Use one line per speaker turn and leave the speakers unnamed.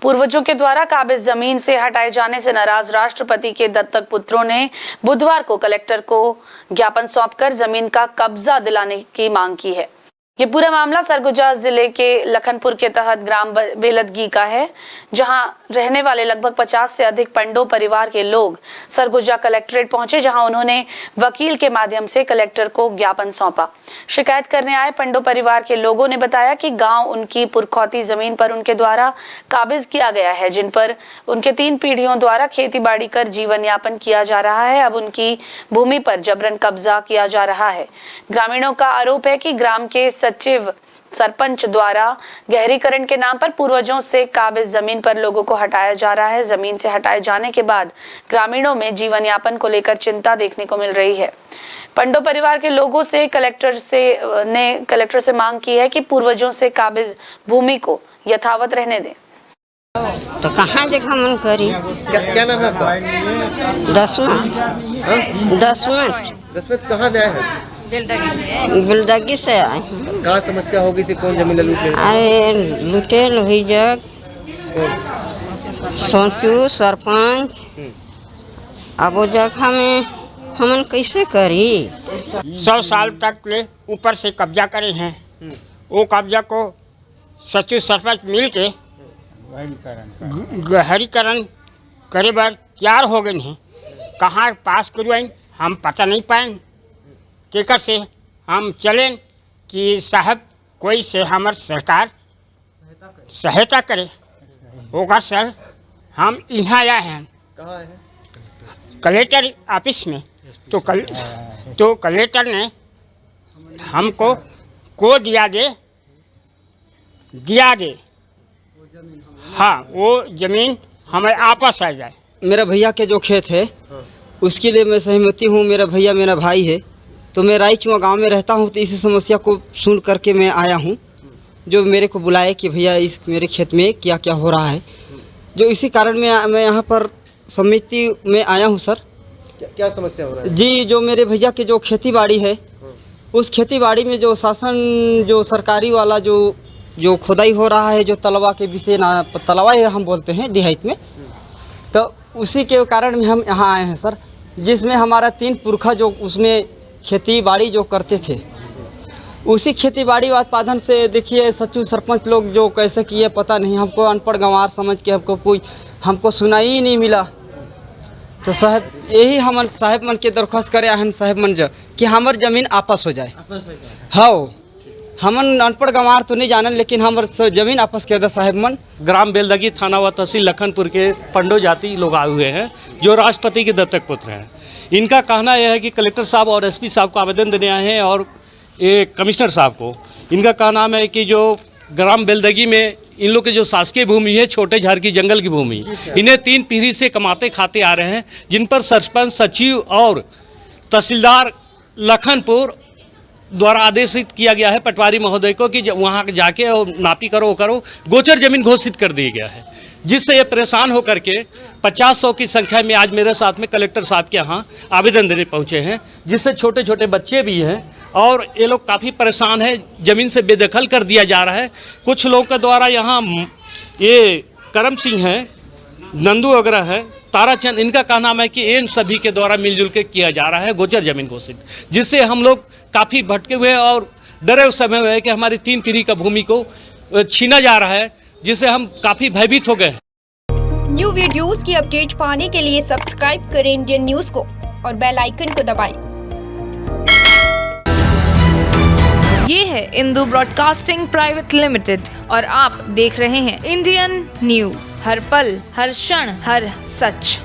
पूर्वजों के द्वारा काबिज जमीन से हटाए जाने से नाराज राष्ट्रपति के दत्तक पुत्रों ने बुधवार को कलेक्टर को ज्ञापन सौंपकर जमीन का कब्जा दिलाने की मांग की है। ये पूरा मामला सरगुजा जिले के लखनपुर के तहत ग्राम बेलदगी का है, जहां रहने वाले लगभग 50 से अधिक पंडो परिवार के लोग सरगुजा कलेक्ट्रेट पहुंचे, जहां उन्होंने वकील के माध्यम से कलेक्टर को ज्ञापन सौंपा। शिकायत करने आए पंडो परिवार के लोगों ने बताया कि गांव उनकी पुरखौती जमीन पर उनके द्वारा काबिज किया गया है, जिन पर उनके 3 पीढ़ियों द्वारा खेती बाड़ी कर जीवन यापन किया जा रहा है। अब उनकी भूमि पर जबरन कब्जा किया जा रहा है। ग्रामीणों का आरोप है कि ग्राम के सचिव सरपंच द्वारा गहरीकरण के नाम पर पूर्वजों से काबिज जमीन पर लोगों को हटाया जा रहा है। जमीन से हटाए जाने के बाद ग्रामीणों में जीवन यापन को लेकर चिंता देखने को मिल रही है। पंडो परिवार के लोगों से कलेक्टर से मांग की है कि पूर्वजों से काबिज भूमि को यथावत रहने दें।
तो कहाँ जगह मन करी?
क्या नाम है आपका? दसमत कहाँ से आए हैं?
बिलदगी से आए हैं।
कहाँ समस्या होगी थी? कौन जमीन लूटे?
अरे लुटे लोही जग सोचू सरपंच। अब वो जगह में हमन कैसे करी?
100 साल तक ले ऊपर से कब्जा करे हैं। वो कब्जा को सचिव सरपंच मिल के गहरीकरण करे बर तैयार हो गए हैं। कहाँ पास करवाएं हम पता नहीं पाएं। केकर से हम चलें कि साहब कोई से हमार सरकार सहायता करे होगा। सर हम यहाँ आए हैं।
कहाँ है?
कलेक्टर ऑफिस में। तो कलेक्टर ने हमको को दिया दे हाँ, वो जमीन हमें आपस आ जाए।
मेरा भैया के जो खेत है उसके लिए मैं सहमति हूँ। मेरा भैया मेरा भाई है, तो मैं रायचुआ गांव में रहता हूँ। तो इसी समस्या को सुन करके मैं आया हूँ, जो मेरे को बुलाए कि भैया इस मेरे खेत में क्या क्या हो रहा है। जो इसी कारण मैं यहाँ पर समिति में आया हूँ। सर
क्या समस्या हो रहा है? जी,
जो मेरे भैया के जो खेती बाड़ी है, उस खेती बाड़ी में जो शासन जो सरकारी वाला जो खुदाई हो रहा है, जो तलवा के विषय ना तलवा है हम बोलते हैं डिहाइट में, तो उसी के कारण में हम यहाँ आए हैं सर। जिसमें हमारा 3 पुरखा जो उसमें खेती बाड़ी जो करते थे, उसी खेती बाड़ी उत्पादन से देखिए सचिव सरपंच लोग जो कैसे किए पता नहीं। हमको अनपढ़ गंवार समझ के हमको सुनाई ही नहीं मिला। तो साहब यही हम साहब मन के दरख्वास्त करे हैं साहब मन कि हमार जमीन आपस हो जाए। हाँ, हमन अनपढ़ गंवार तो नहीं जानन, लेकिन हमार जमीन आपस कर दे साहब मन।
ग्राम बेलदगी थाना व तहसील लखनपुर के पंडो जाति लोग आए हुए हैं, जो राष्ट्रपति के दत्तक पुत्र हैं। इनका कहना यह है कि कलेक्टर साहब और एसपी साहब को आवेदन देने आए हैं और ये कमिश्नर साहब को। इनका कहना है कि जो ग्राम बेलदगी में इन लोग की जो शासकीय भूमि है, छोटे झार की जंगल की भूमि, इन्हें 3 पीढ़ी से कमाते खाते आ रहे हैं, जिन पर सरपंच सचिव और तहसीलदार लखनपुर द्वारा आदेशित किया गया है पटवारी महोदय को कि वहाँ जाके और नापी करो गोचर जमीन घोषित कर दिया गया है। जिससे ये परेशान होकर के 50-100 की संख्या में आज मेरे साथ में कलेक्टर साहब के यहाँ आवेदन देने पहुँचे हैं, जिससे छोटे छोटे बच्चे भी हैं और ये लोग काफ़ी परेशान हैं। ज़मीन से बेदखल कर दिया जा रहा है। कुछ लोगों के द्वारा यहाँ ये करम सिंह है, नंदू वगैरह है, ताराचंद, इनका कहना है कि इन सभी के द्वारा मिलजुल के किया जा रहा है गोचर जमीन घोषित, जिससे हम लोग काफ़ी भटके हुए और डरे उस समय हुए कि हमारी 3 पीढ़ी का भूमि को छीना जा रहा है, जिससे हम काफ़ी भयभीत हो गए।
न्यू वीडियोस की अपडेट पाने के लिए सब्सक्राइब करें इंडियन न्यूज़ को और बेल आइकन को दबाएं।
ये है इंदू ब्रॉडकास्टिंग प्राइवेट लिमिटेड और आप देख रहे हैं इंडियन न्यूज़, हर पल हर क्षण हर सच।